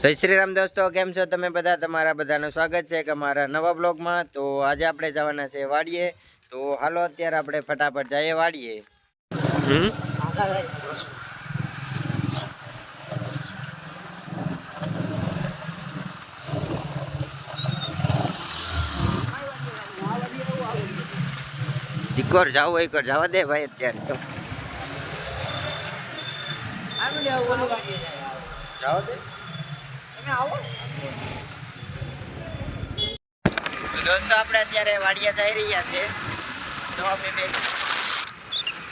જય શ્રી રામ દોસ્તો, કેમ છો તમે બધા? તમારા બધાનું સ્વાગત છે કે અમારા નવા બ્લોગમાં. તો આજે આપણે જવાના છે વાડીએ. તો હાલો અત્યારે આપણે ફટાફટ જઈએ વાડીએ. જીકોર જાવું એક જવા દે ભાઈ અત્યારે તો જાવ દે. દોસ્તો આપણે અત્યારે વાડિયા જઈ રહ્યા છે. તો અમે બે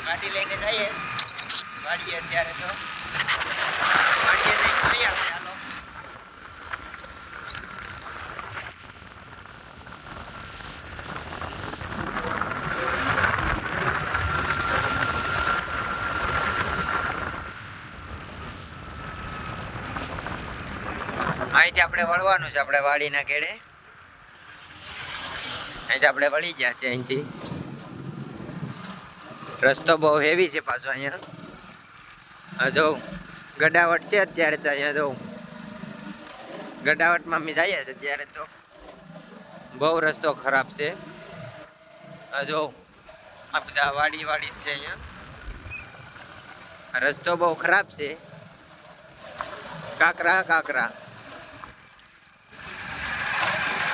ગાડી લઈને જઈએ વાડીએ. અત્યારે તો વાડીએ જઈને જોઈએ આપણે. હાલો અહીંથી આપણે વળવાનું છે આપણે વાડીના કેડે. અહીંથી આપણે વળી ગયા છે. અહીંથી રસ્તો બહુ હેવી છે પાછો અહીંયા. હા જો ગડાવટ છે અત્યારે તો. અહીંયા જો ગડાવટમાં અમે જઈએ છીએ અત્યારે તો. બહુ રસ્તો ખરાબ છે. હા જો આ બધા વાડી છે અહીંયા. રસ્તો બહુ ખરાબ છે. કાકરા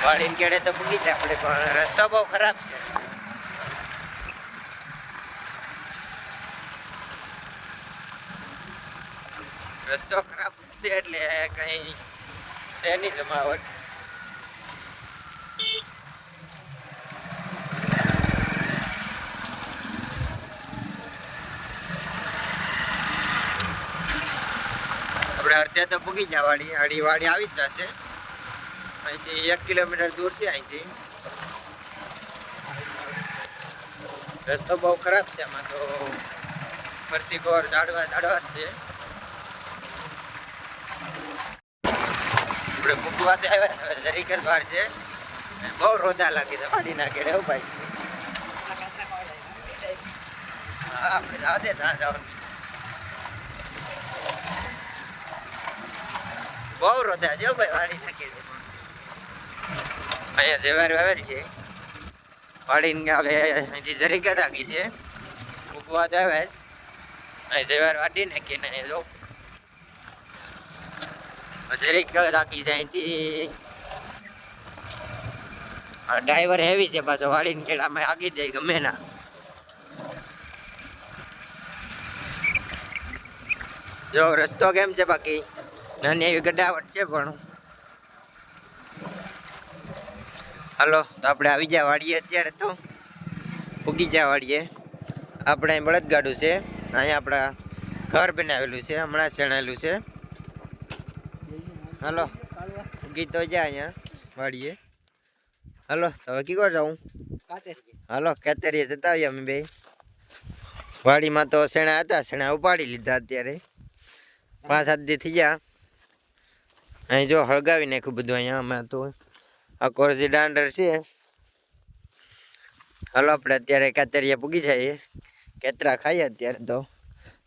વાડી કેડે તો પૂગી જાય આપણે, પણ રસ્તો બહુ ખરાબ છે. રસ્તો ખરાબ છે એટલે કઈ છે નહીં જમાવટ. આપણે અડધે તો પૂગી જાય વાડી. વાડી આવી જ જશે. અહીંથી 1 કિલોમીટર દૂર છે. અહીંથી રસ્તો બહુ ખરાબ છે. આમાં તો ફરતી કોર ઝાડવા છે. આપણે મૂકવા આવ્યા જરીક જ વાર છે. બહુ રોદા લાગી છે વાડી ના કેડે. ભાઈ હા આપણે જવા દે. બહુ રોદા છે ભાઈ વાડી ના કેડે. અહીંયા જેવાર વાવેલ છે વાડીને. હવે અહીંથી જરીક જ આગી છે. મૂકવા તો આવે જ. અહીં જેવાર વાડી નાખીને જો જરીક રાખી છે. અહીંથી ડ્રાઈવર હેવી છે પાછો. વાડીને કેળામાં આગી દે ગમે ના. જો રસ્તો કેમ છે બાકી નાની એવી ગડાવટ છે પણ. હાલો તો આપણે આવી જાય વાડીએ. અત્યારે તો ઉગી જાય વાડીએ. આપણે અહીં બળદગાડું છે. અહીંયા આપણા ઘર બનાવેલું છે. હમણાં જ ચણાયેલું છે. હાલો ઉગી તો જાય અહીંયા વાડીએ. હાલો હવે કી કર જાઉં? હાલો કેતરીએ જતા આવીએ અમે બે. વાડીમાં તો શેણા હતા, શેણા ઉપાડી લીધા. અત્યારે 5-7 દી થઈ ગયા. અહીં જો હળગાવી નાખ્યું બધું. અહીંયા અમે તો આ કોરજી દાંડર છે. હાલો આપણે અત્યારે કેતરીએ પૂગી જઈએ. કેતરા ખાઈએ અત્યારે તો.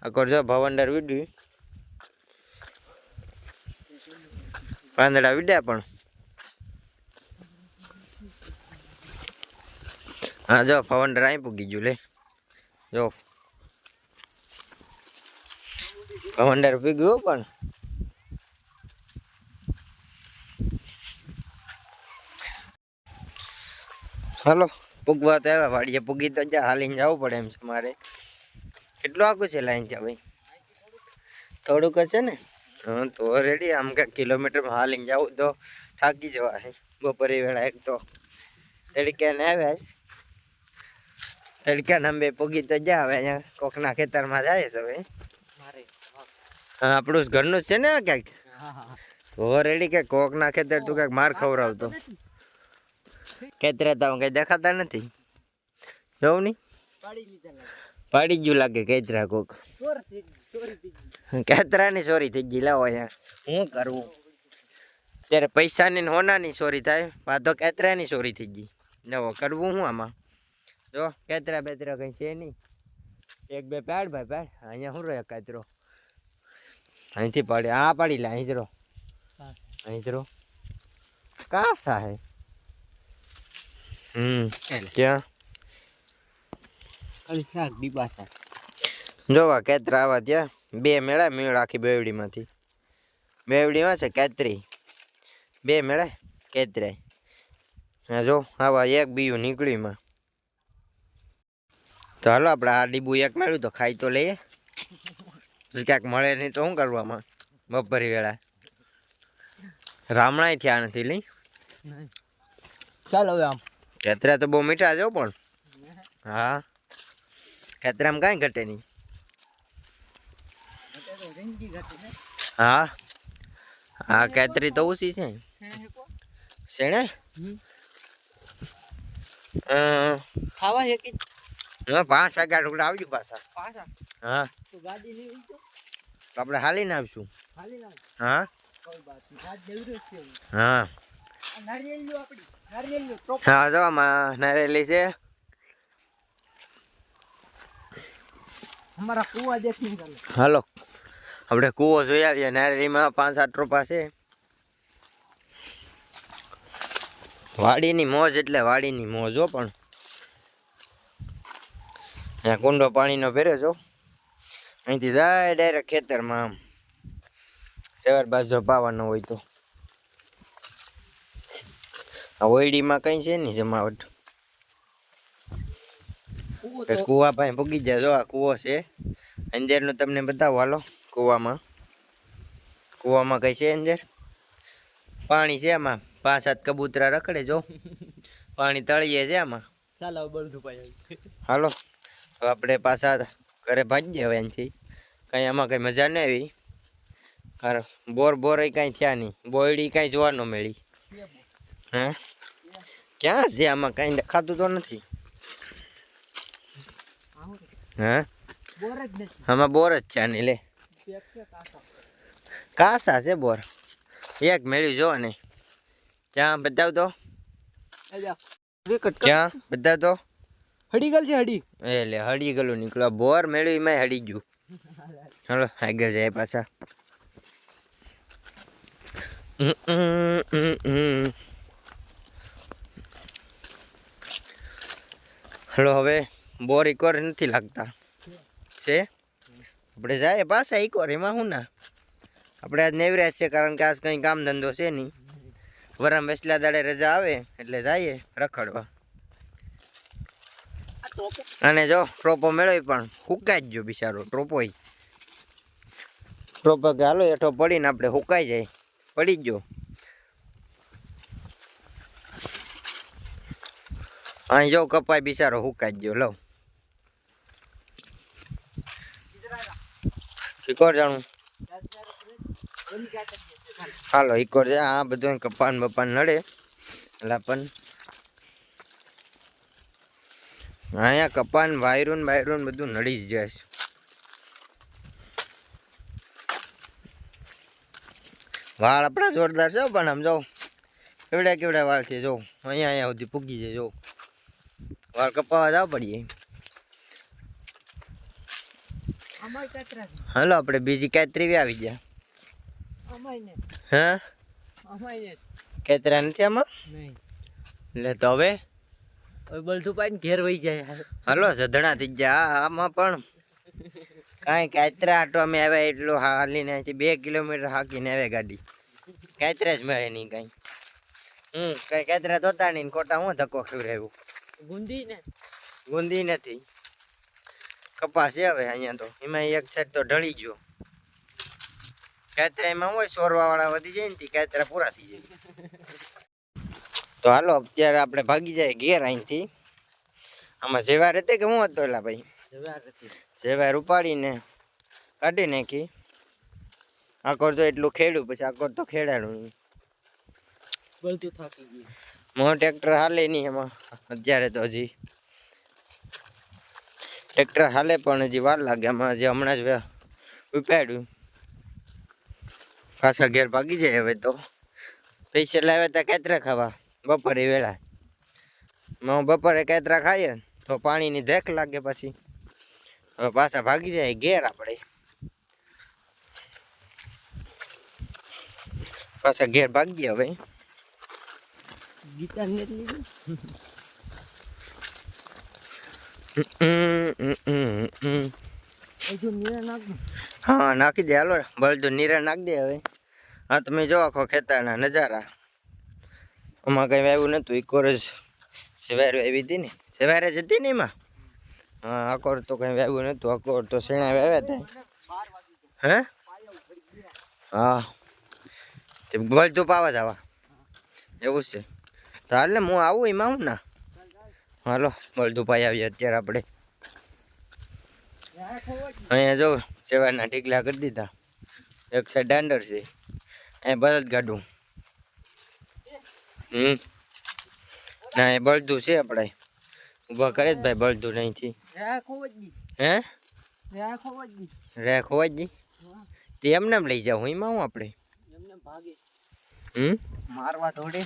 આ કોરજો ભવંડર વીડ્યું. પાંદડા વીડ્યા પણ. હા જો ભવંડર અહીં પૂગી ગયું. લે જો ભવંડર પૂગ્યું પણ. હાલો પૂગવા તો આવ્યા વાડીએ. પૂગી તો જા હાલીને જવું પડે એમ છે મારે. કેટલું આગું છે લાઈન ત્યાં ભાઈ? થોડુંક હશે ને. હા તો રેડી. આમ કે કિલોમીટરમાં હાલીને જવું તો થાકી જવા છે બપોરે વેળા. એક તો તડક્યા ને આવ્યા છે. તડક્યા ને બે પૂગી તો જા. હવે અહીંયા કોકના ખેતરમાં જાય છે હવે. હા આપણું ઘરનું જ છે ને ક્યાંક. તો રેડી કે કોકના ખેતર તું ક્યાંક માર ખવડાવતો. કેતરા તો કઈ દેખાતા નથી. જોવું નહીં પાડી ગયું લાગે કેતરા કોક. કેતરાની ચોરી થઈ ગઈ. લાવો અહીંયા શું કરવું? ત્યારે પૈસાની ને હોનાની ચોરી થાય. આ તો કેતરાની ચોરી થઈ ગઈ. નવો કરવું શું આમાં? જો કેતરા બેતરા કઈ છે નહીં. 1-2 પેડ ભાઈ પેડ. અહીંયા શું રહ્યો કેતરો? અહીંથી પાડી. હા પાડી લે અહીં જ રહો. અહીં જરો કાસા હે ક્યાં ખાલી શાક ડીબાસા જોવા કેતરા આવા ત્યાં બે મેળા મેળ આખી બેવડીમાંથી બેવડીમાં છે કેતરી બે મેળા કેતરાય હા જો આવા એક બીયું નીકળ્યું તો હાલો આપણે આ ડીબું એક મેળ્યું તો ખાઈ તો લઈએ ક્યાંક મળે નહીં તો શું કરવામાં બપોરી વેળા રામણાય થયા નથી લઈ ચાલો હવે આમ કેતરા તો બહુ મીઠા જો પણ હા કેતરામાં કાંઈ ઘટે નહીં હા હા કેતરી તો ઓછી છે શેણે ખાવા છે કે 5 વાગ્યા ટુકડા આવજો પાછા હા તો ગાડી લઈ તો આપણે હાલીને આવશું હાલી ના હા કોઈ બાત નહીં રાત જરૂર છે હા નારિયેળ લ્યો આપડી નારિયેળ લ્યો ટોપ હા જો આમાં નારેલી છે અમારા કુવા દેખી ચાલો હાલો આપણે કૂવો જોઈ આવીએ નારેલીમાં 5-7 રોપા છે વાડીની મોજ એટલે વાડીની મોજ હો પણ ત્યાં કુંડો પાણીનો ભર્યો છો અહીંથી જાય ડાયરેક્ટ ખેતરમાં આમ સવાર બાજુ પાવાનો હોય તો આ ઓયડીમાં કઈ છે નહીં જમાવટ કુવા પાસે પૂગી જાય જો આ કૂવો છે અંજરનો તમને બતાવો હાલો કૂવામાં કઈ છે અંજર પાણી છે આમાં 5-7 કબૂતરા રખડે જો પાણી તળીએ છે આમાં ચાલો બધું પાય હાલો તો આપણે પાછા ઘરે ભાગીએ હવે એનથી કાંઈ આમાં કંઈ મજા નહીં આવી કારણ બોર કાંઈ થયા નહીં બોયડી કાંઈ જોવા ન મળી હે ક્યાં છે આમાં કાંઈ દેખાતું તો નથી હે આમાં બોર જ છે આની લે કાસા છે બોર એક મેળ્યું જો ને ક્યાં બતાવ તો ક્યાં બતાવ તો હડી ગલ છે હડી એટલે હડી ગયેલું નીકળ્યો બોર મેળ્યું એમાં હડી ગયું હાલો આગળ જાય પાછા હલો હવે બોર ઇકોર નથી લાગતા છે આપણે જાય પાછા ઇકોર એમાં શું ના આપણે આજ નેવરાજ છે કારણ કે આજ કંઈ કામ ધંધો છે નહીં વરામ વેસલા દાડે રજા આવે એટલે જઈએ રખડવા અને જો ટ્રોપો મેળવી પણ હુકાઈ જ ગયો બિચારો ટ્રોપો કે હાલો હેઠો પડીને આપણે હુકાઈ જાય પડી જ ગયો અહીં જો કપાય બિચારો હુકાઈ જ ગયો લવ ઇકોર જાણું હાલો ઇકોર જાય આ બધું કપાન બપાન નડે એટલે પણ અહીંયા કપાન વાયરું બધું નડી જ જાય છે વાળ આપણા જોરદાર છે પણ આમ જો કેવડા વાળ છે જો અહીંયા સુધી પૂગી જાય જો વાળ કપાવા જવા પડીએ હાલો આપણે બીજી કેતરી આવી ગયા હા કેતરા નથી આમાં એટલે તો હવે બધું પાઈને ઘેર વહી જાય હાલો સધણા થઈ ગયા આમાં પણ કાંઈ કેતરા આટો અમે આવ્યા એટલું હાલીને 2 કિલોમીટર હાકીને આવે ગાડી કેતરા જ મળે નહીં કાંઈ કઈ કેતરા તોતા નહીં ખોટા હું ધક્કો ખવડાવ્યું ગુંદી નથી કપાસ છે હવે અહીંયા તો એમાં એક સાઈડ તો ઢળી ગયો કેતરા એમાં હોય સોરવા વાળા વધી જાય ને કેતરા પૂરા થઈ જાય તો હાલો અત્યારે આપણે ભાગી જાય ઘેર અહીંથી આમાં જેવાર હતી કે હું હતો એલા ભાઈ જેવાર ઉપાડીને કાઢી નાખી આકોર તો એટલું ખેડ્યું પછી આકોર તો ખેડાડું બધું થાકી ગયું મોં ટ્રેક્ટર હાલે નહીં એમાં અત્યારે તો હજી ટ્રેક્ટર હાલે પણ હજી વાર લાગે આમાં હજી હમણાં જ ઉપાડ્યું પાછા ઘેર ભાગી જાય હવે તો પૈસા લાવ્યા હતા કેતરા ખાવા બપોરે વેળા બપોરે કેતરા ખાઈએ તો પાણીની ધેક લાગે પછી હવે પાછા ભાગી જાય ઘેર આપણે પાછા ઘેર ભાગી હવે. ગીતા ને લીધું હજુ નીરા નાખું. હા નાખી દે હાલો બળદો નીરા નાખી દે હવે. હા તમે જો આખો ખેતરના નજારા. આમાં કઈ વાવ્યું નતું ઇકોર જ સવારે આવી હતી ને સવારે જ હતી ને એમાં. હા આકોર તો કઈ વાવ્યું નતું આકોર તો શેણા વાવ્યા હતા. હે હા તે બળદું પાવા જવા એવું છે તો હાલ ને હું આવું એમાં હું ના હાલો બળદું પાઈ આવીએ અત્યારે આપણે. અહીંયા જો સવારના ઢીકલા કરી દીધા. એક સાઈડ દાંડર છે અહીંયા બળદ ગાડું. ના એ બળદું છે આપણે ઊભા કરે જ ભાઈ બળદું અહીંથી. હે રે ખોવાજી તે એમને લઈ જાવ એમાં હું આપણે મારવા થોડે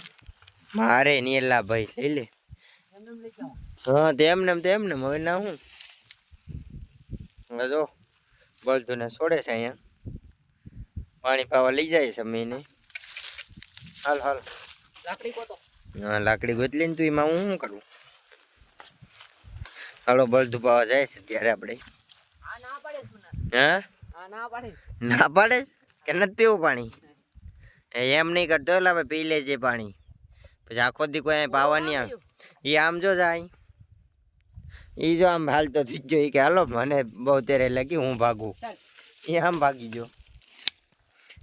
મારે નીલા ભાઈ લઈ લે. હા તે એમને હવે ના હું હવે જો બળદું ને છોડે છે અહીંયા પાણી પાવા લઈ જાય છે અમે. હાલ હાલ લાકડી કોતો હા લાકડી ગોતલી ને તું એમાં હું શું કરું. હાલો બળદું પાવા જાય છે ત્યારે આપણે. હા ના પાડે કે નથી પીવું પાણી એમ નહીં કરતો એટલે આપણે પી લેજે પાણી પછી આખો દી કોઈ પાવા નહીં આવે. એ આમ જો જાય એ જો આમ હાલતો થઈ ગયો કે હાલો મને બહુ તેરે લાગી હું ભાગું એ આમ ભાગી ગયો.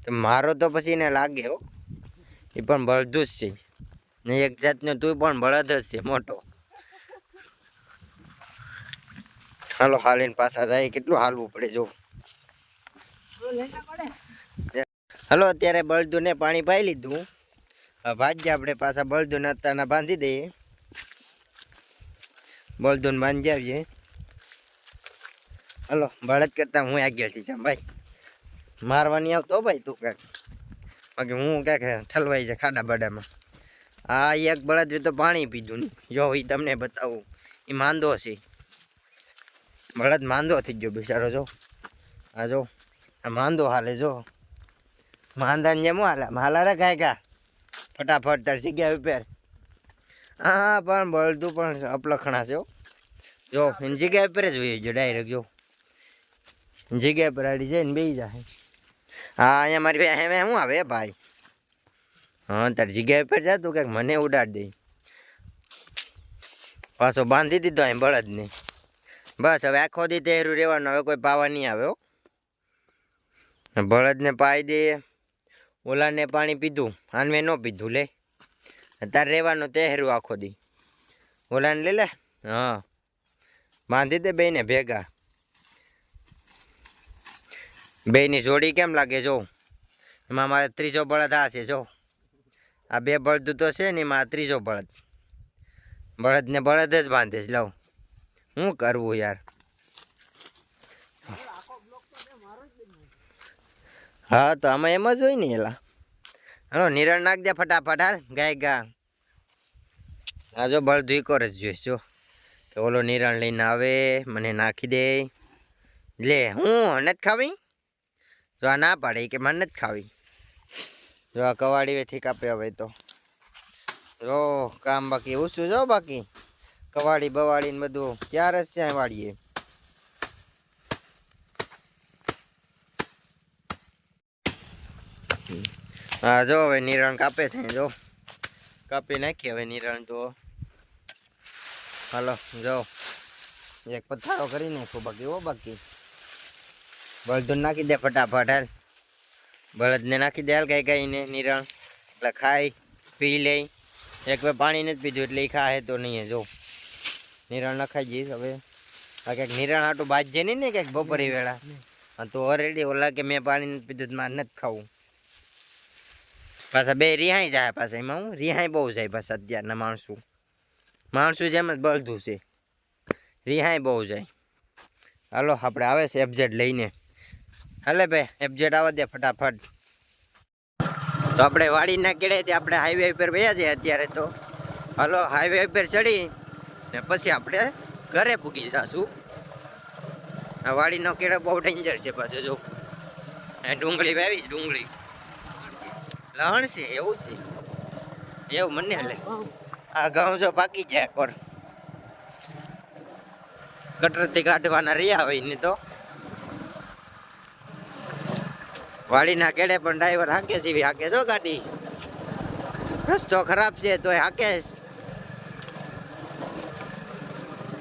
તો મારો તો પછી એને લાગે હો એ પણ બળદું જ છે ને એક જાતનો તું પણ બળદ જ છે મોટો. હાલો હાલીને પાછા જાય કેટલું હાલવું પડે જો. હલો અત્યારે બળદું ને પાણી પાઈ લીધું. ભાગ્ય આપણે પાછા બળદું અત્યારના બાંધી દઈએ. બળદું બાંધી આવીએ. હલો બળદ કરતા હું આગળથી જામ ભાઈ મારવાની આવતો ભાઈ તું કાંક બાકી હું ક્યાંક ઠલવાઈ જાય ખાડા બાડામાં. આ એક બળદ તો પાણી પીધું નહીં જો એ તમને બતાવું એ માંદો છે. બળદ માંદો થઈ ગયો બિચારો જો આ જો આ માંદો હાલે જો માંદાને જેમ હાલે હાલા રે કાંઈ કા ફટાફટ તાર જગ્યા ઉપર. હા પણ બળદું પણ અપલખણા છે જો એની જગ્યા ઉપર જ હોય જો ડાયરેક્ટ જો જગ્યા પર આડી જાય ને બેસી જાય. હા અહીંયા મારી ભાઈ હવે શું આવે ભાઈ. હા તાર જગ્યા ઉપર જા તું કંઈક મને ઉડાડ દે. પાછો બાંધી દીધો અહીં બળદને બસ હવે આખો દી તહેરું રહેવાનું હવે કોઈ પાવા નહીં આવે હો. બળદને પાઈ દે ઓલાને પાણી પીધું આને ન પીધું લે તારે રહેવાનું તહેરું આખો દી. ઓલાને લે લે હા બાંધી દે બેને ભેગા. બેની જોડી કેમ લાગે જો એમાં મારે ત્રીજો બળદ આ છે જો આ બે બળદ તો છે ને એમાં ત્રીજો બળદ. બળદને બળદ જ બાંધે છે લઉં શું કરવું યાર. હા તો આમાં એમ જ હોય ને એલા. હાલો નિરણ નાખ દે ફટાફટ હાલ ગાય ગા. હા જો બળદ ઇકોર જ જોઈશ જો તો ઓલો નિરણ લઈને આવે મને નાખી દે લે હું નથી ખાવી. જો આ ના પાડે કે મને નથી ખાવી. જો આ કવાડી વેથી કાપે હવે તો જો કામ બાકી ઓછું જો બાકી કવાડી બવાડી ને બધું ક્યાં રસ છે વાળીએ. હા જો હવે નિરણ કાપે છે જો કાપી નાખીએ હવે નિરણ તો. હાલો જો એક પથ્થારો કરી નાખો બાકી હો બાકી. બળદું નાખી દે ફટાફટ હાલ બળદને નાખી દે હાલ કઈ કઈને નિરણ એટલે ખાઈ પી લે. એક વાર પાણી નથી પીધું એટલે એ ખાય તો નહીં જો નિરણ નખાઈ જઈશ હવે. આ કંઈક નિરણ હાટું બાજે નહીં ને કંઈક બપોરી વેળા. હા તો ઓલરેડી ઓલા કે મેં પાણી નથી પીધું મારે નથી ખાવું. પાછા બે રિહાઈ જાય પાછા એમાં હું રિહાઈ બહુ જાય પાછા અત્યારના માણસું જેમ જ બળદું છે રિહાઈ બહુ જાય. હાલો આપણે આવે છે એફઝેડ લઈને હાલે ભાઈ એફઝેડ આવવા દે ફટાફટ. તો આપણે વાડીના કેળેથી આપણે હાઈવે ઉપર વયા છીએ અત્યારે તો. હાલો હાઈવે ઉપર ચડી ને પછી આપણે ઘરે પૂગી જશું. આ વાડીનો કેળો બહુ ડેન્જર છે પાછો જો ડુંગળી વાવી ડુંગળી લહણ છે એવું છે એવું મને લે આ ઘઉં જો પાકી જાય કોર કટરથી કાઢવાના રહ્યા હોય ને તો વાડીના કેડે પણ ડ્રાઈવર હાકે છે હાકે છો ગાડી રસ્તો ખરાબ છે તોય હાકે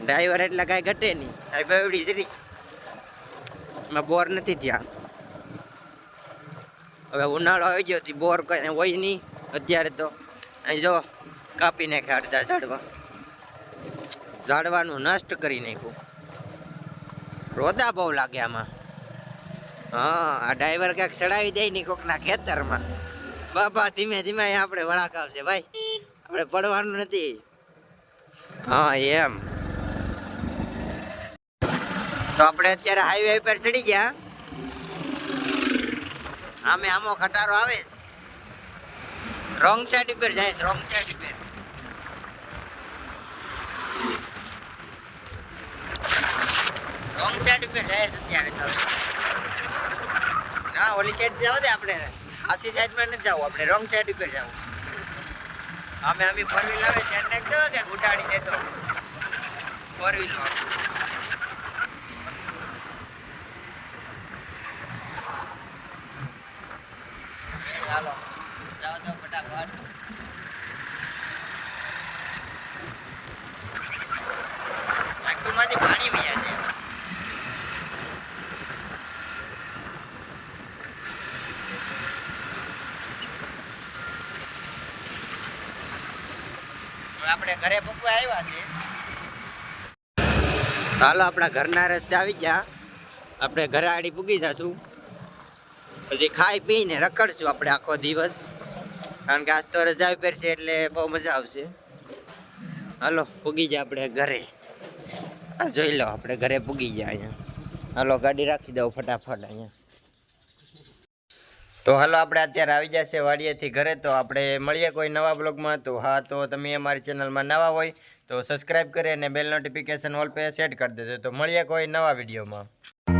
ડ્રાઈવર એટલે કઈ ઘટે નહીં આ બેવડી જરી માં બોર નથી ત્યાં હવે ઉનાળો આવી ગયો હતી બોર કઈ હોય નહીં અત્યારે તો અહીં જો કાપી નાખ્યા અડધા ઝાડવાનું નષ્ટ કરી નાખ્યું રોદા બહુ લાગે આમાં હા આ ડ્રાઈવર ક્યાંક ચડાવી દે ને કોકના ખેતરમાં બાપા ધીમે ધીમે આપણે વળાક આવશે ભાઈ આપણે પડવાનું નથી હા એમ તો આપણે અત્યારે હાઈવે પર ચડી ગયા આમે આમો ખટારો આવે છે રોંગ સાઈડ ઉપર જાય છે રોંગ સાઈડ ઉપર રોંગ સાઈડ ઉપર જાય છે અત્યારે તો ના ઓલી સાઈડ જાવ દે આપણે આસી સાઈડ માં નથી જવું આપણે રોંગ સાઈડ ઉપર જવું અમે ફોર વ્હીલ આવે ત્યારે નાખતો કે ઉડાડી દેતો ફોર વ્હીલ ચાલો જાઓ તો ફટાફટ માંથી પાણી વહ્યા છે આપણે ઘરે પકવા આવ્યા છે હાલો આપણા ઘરના રસ્તે આવી ગયા આપણે ઘરે આડી પૂગી જશું પછી ખાઈ પીને રખડશું આપણે આખો દિવસ કારણ કે આજ તો રજા ઉપર છે એટલે બહુ મજા આવશે હાલો પૂગી જાય આપણે ઘરે જોઈ લો આપણે ઘરે પૂગી જાય અહીંયા હાલો ગાડી રાખી દઉં ફટાફટ અહીંયા તો હાલો આપણે અત્યારે આવી જશે વાડીએથી ઘરે તો આપણે મળીએ કોઈ નવા બ્લોગમાં તો હા તો તમે અમારી ચેનલમાં નવા હોય તો સબસ્ક્રાઈબ કરી અને bell notification all pay set કરી દેજો તો મળીએ કોઈ નવા વિડીયોમાં